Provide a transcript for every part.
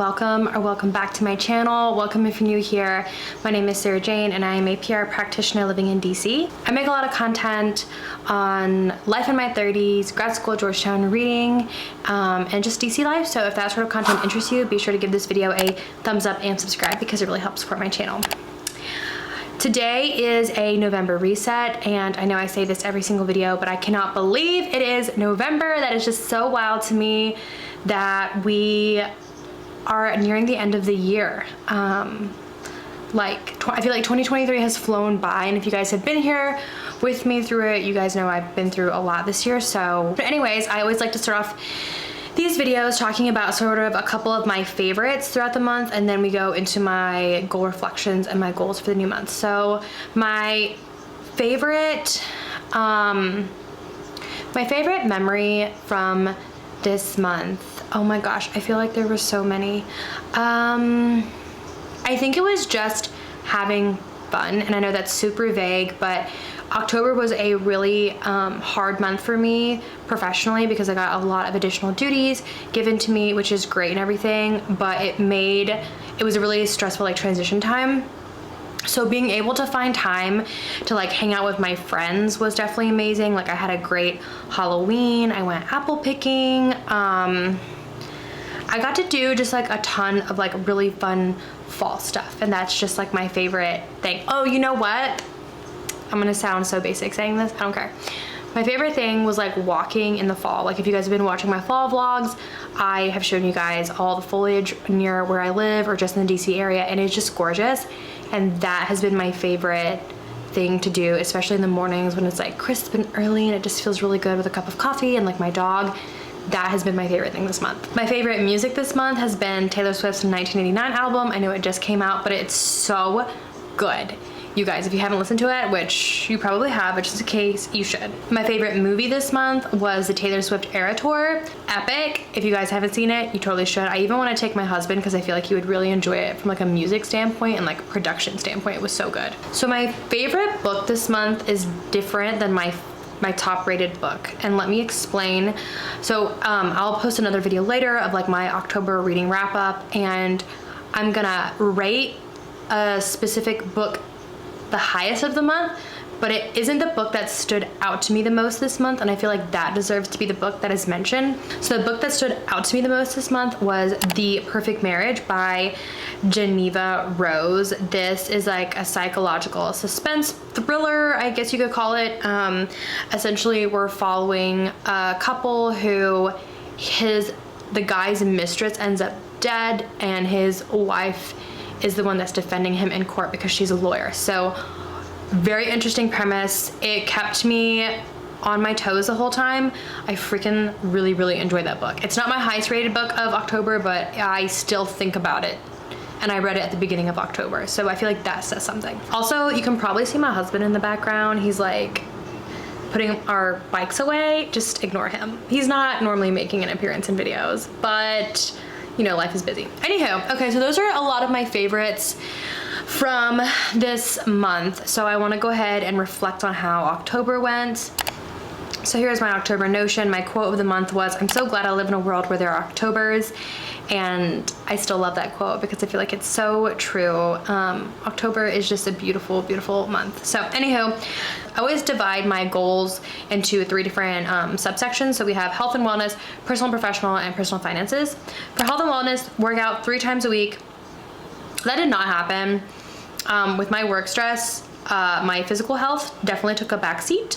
welcome or welcome back to my channel. Welcome if you're new here. My name is Sarah Jane and I am a PR practitioner living in DC. I make a lot of content on life in my 30s, grad school at Georgetown, reading, and just DC life. So if that sort of content interests you, be sure to give this video a thumbs up and subscribe because it really helps support my channel. Today is a November reset, and I know I say this every single video, but I cannot believe it is November. That is just so wild to me that we are nearing the end of the year. I feel like 2023 has flown by, and if you guys have been here with me through it, you guys know I've been through a lot this year. But anyways, I always like to start off these videos talking about sort of a couple of my favorites throughout the month, and then we go into my goal reflections and my goals for the new month. So my favorite memory from this month, oh my gosh, I feel like there were so many. I think it was just having fun, and I know that's super vague, but October was a really hard month for me professionally because I got a lot of additional duties given to me, which is great and everything, but it was a really stressful transition time. So being able to find time to hang out with my friends was definitely amazing. I had a great Halloween. I went apple picking. I got to do just a ton of really fun fall stuff, and that's just my favorite thing. Oh, you know what? I'm gonna sound so basic saying this, I don't care. My favorite thing was walking in the fall. If you guys have been watching my fall vlogs, I have shown you guys all the foliage near where I live or just in the DC area, and it's just gorgeous. And that has been my favorite thing to do, especially in the mornings when it's crisp and early and it just feels really good with a cup of coffee and my dog. That has been my favorite thing this month. My favorite music this month has been Taylor Swift's 1989 album. I know it just came out, but it's so good. You guys, if you haven't listened to it, which you probably have, but just in case, you should. My favorite movie this month was the Taylor Swift Era Tour. Epic. If you guys haven't seen it, you totally should. I even want to take my husband because I feel like he would really enjoy it from a music standpoint and production standpoint. It was so good. So my favorite book this month is different than my top rated book, and let me explain. So I'll post another video later of my October reading wrap up, and I'm gonna rate a specific book the highest of the month, but it isn't the book that stood out to me the most this month, and I feel like that deserves to be the book that is mentioned. So the book that stood out to me the most this month was The Perfect Marriage by Geneva Rose. This is a psychological suspense thriller, I guess you could call it. Essentially, we're following a couple who the guy's mistress ends up dead, and his wife is the one that's defending him in court because she's a lawyer. So very interesting premise. It kept me on my toes the whole time. I freaking really enjoyed that book. It's not my highest rated book of October, but I still think about it, and I read it at the beginning of October, so I feel like that says something. Also, you can probably see my husband in the background. He's putting our bikes away. Just ignore him. He's not normally making an appearance in videos, but life is busy. Anywho, okay, so those are a lot of my favorites from this month. So I want to go ahead and reflect on how October went. So here's my October notion. My quote of the month was, "I'm so glad I live in a world where there are Octobers." And I still love that quote because I feel like it's so true. October is just a beautiful month. So anywho, I always divide my goals into 3 different subsections. So we have health and wellness, personal and professional, and personal finances. For health and wellness, work out 3 times a week. That did not happen. With my work stress, my physical health definitely took a backseat.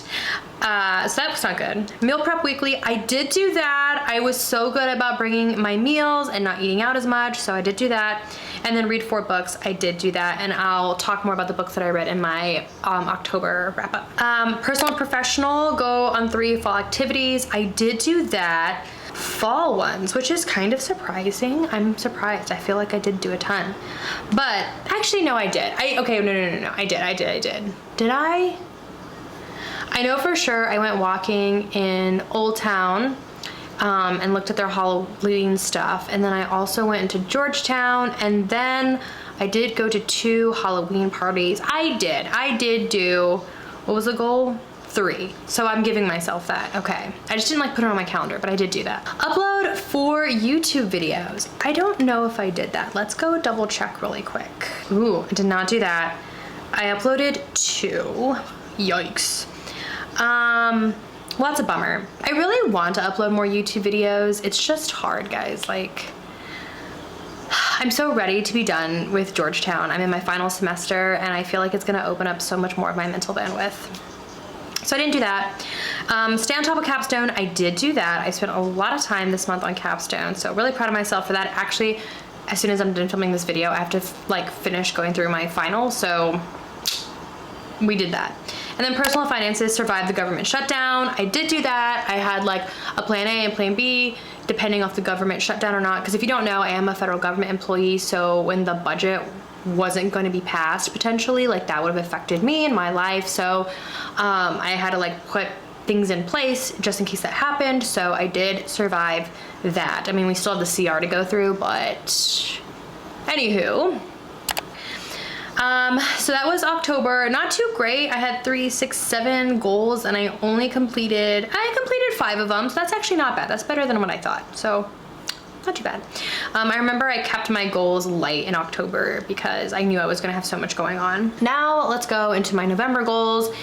So that was not good. Meal prep weekly, I did do that. I was so good about bringing my meals and not eating out as much, so I did do that. And then read 4 books, I did do that, and I'll talk more about the books that I read in my October wrap up. Personal and professional, go on 3 fall activities. I did do that. Fall ones, which is kind of surprising. I'm surprised. I feel like I did do a ton, but actually no, I did. No, I did. Did I? I know for sure I went walking in Old Town and looked at their Halloween stuff, and then I also went into Georgetown, and then I did go to 2 Halloween parties. I did do, what was the goal? 3. So I'm giving myself that, okay. I just didn't like put it on my calendar, but I did do that. Upload 4 YouTube videos. I don't know if I did that. Let's go double check really quick. Ooh, I did not do that. I uploaded 2. Yikes. Well, that's a bummer. I really want to upload more YouTube videos. It's just hard, guys. Like, I'm so ready to be done with Georgetown. I'm in my final semester and I feel like it's gonna open up so much more of my mental bandwidth. So I didn't do that. Stay on top of capstone, I did do that. I spent a lot of time this month on capstone, so really proud of myself for that. Actually, as soon as I'm done filming this video, I have to like finish going through my final, so we did that. And then personal finances, survived the government shutdown. I did do that. I had like a plan A and plan B, depending off the government shutdown or not. Because if you don't know, I am a federal government employee. So when the budget wasn't going to be passed potentially, like that would have affected me and my life. So I had to like put things in place just in case that happened. So I did survive that. I mean, we still have the CR to go through, but anywho. So that was October. Not too great. I had 3, 6, 7 goals and I completed 5 of them. So that's actually not bad. That's better than what I thought. So not too bad. I remember I kept my goals light in October because I knew I was gonna have so much going on. Now let's go into my November goals.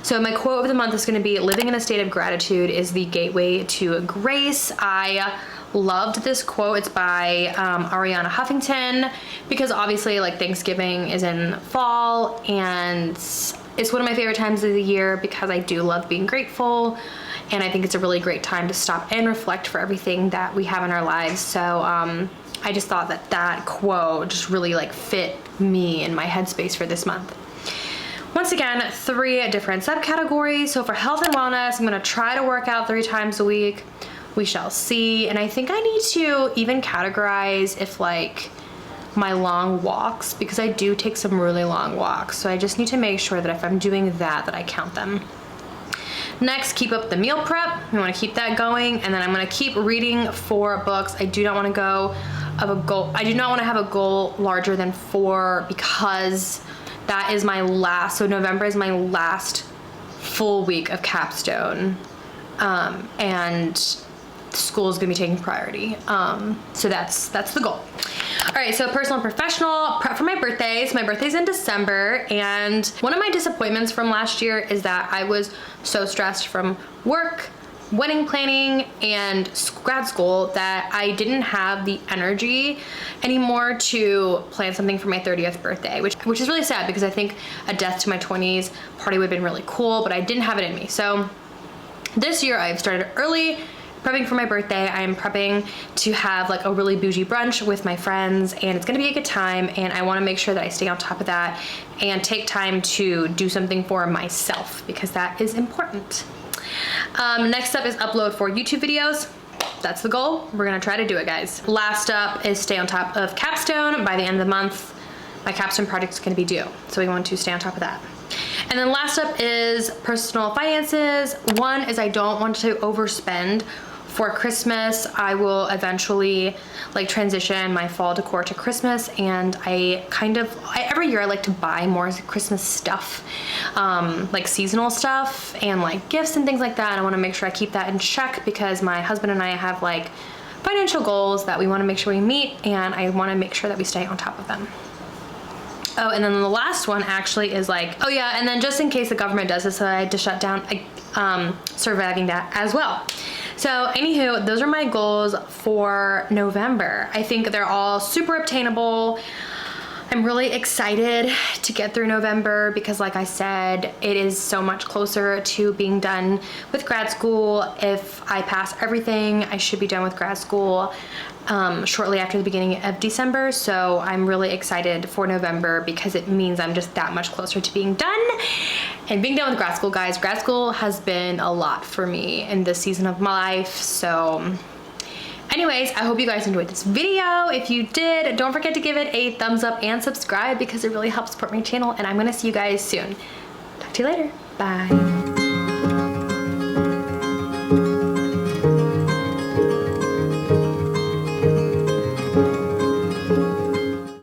So my quote of the month is gonna be, living in a state of gratitude is the gateway to grace. I loved this quote. It's by Ariana Huffington, because obviously like Thanksgiving is in fall and it's one of my favorite times of the year because I do love being grateful, and I think it's a really great time to stop and reflect for everything that we have in our lives. So I just thought that that quote just really like fit me in my headspace for this month. Once again, 3 different subcategories. So for health and wellness, I'm gonna try to work out 3 times a week. We shall see. And I think I need to even categorize if like my long walks, because I do take some really long walks. So I just need to make sure that if I'm doing that, that I count them. Next, keep up the meal prep. We want to keep that going. And then I'm going to keep reading 4 books. I do not want to go of a goal. I do not want to have a goal larger than 4 because that is my last. So November is my last full week of capstone. And school is gonna be taking priority. So that's the goal. All right, so personal and professional, prep for my birthday. So my birthday's in December, and one of my disappointments from last year is that I was so stressed from work, wedding planning, and grad school that I didn't have the energy anymore to plan something for my 30th birthday, which is really sad because I think a death to my 20s party would have been really cool, but I didn't have it in me. So this year I've started early, prepping for my birthday. I am prepping to have like a really bougie brunch with my friends, and it's gonna be a good time, and I wanna make sure that I stay on top of that and take time to do something for myself because that is important. Next up is upload 4 YouTube videos. That's the goal. We're gonna try to do it, guys. Last up is stay on top of capstone. By the end of the month, my capstone project is gonna be due, so we want to stay on top of that. And then last up is personal finances. One is I don't want to overspend for Christmas. I will eventually like transition my fall decor to Christmas, and every year I like to buy more Christmas stuff, like seasonal stuff and like gifts and things like that. And I want to make sure I keep that in check because my husband and I have like financial goals that we want to make sure we meet, and I want to make sure that we stay on top of them. Oh, and then the last one actually is like, oh yeah, and then just in case the government does decide to shut down, surviving that as well. So anywho, those are my goals for November. I think they're all super obtainable. I'm really excited to get through November because like I said, it is so much closer to being done with grad school. If I pass everything, I should be done with grad school shortly after the beginning of December. So I'm really excited for November because it means I'm just that much closer to being done. And being done with grad school, guys, grad school has been a lot for me in this season of my life. So anyways, I hope you guys enjoyed this video. If you did, don't forget to give it a thumbs up and subscribe because it really helps support my channel, and I'm gonna see you guys soon. Talk to you later. Bye.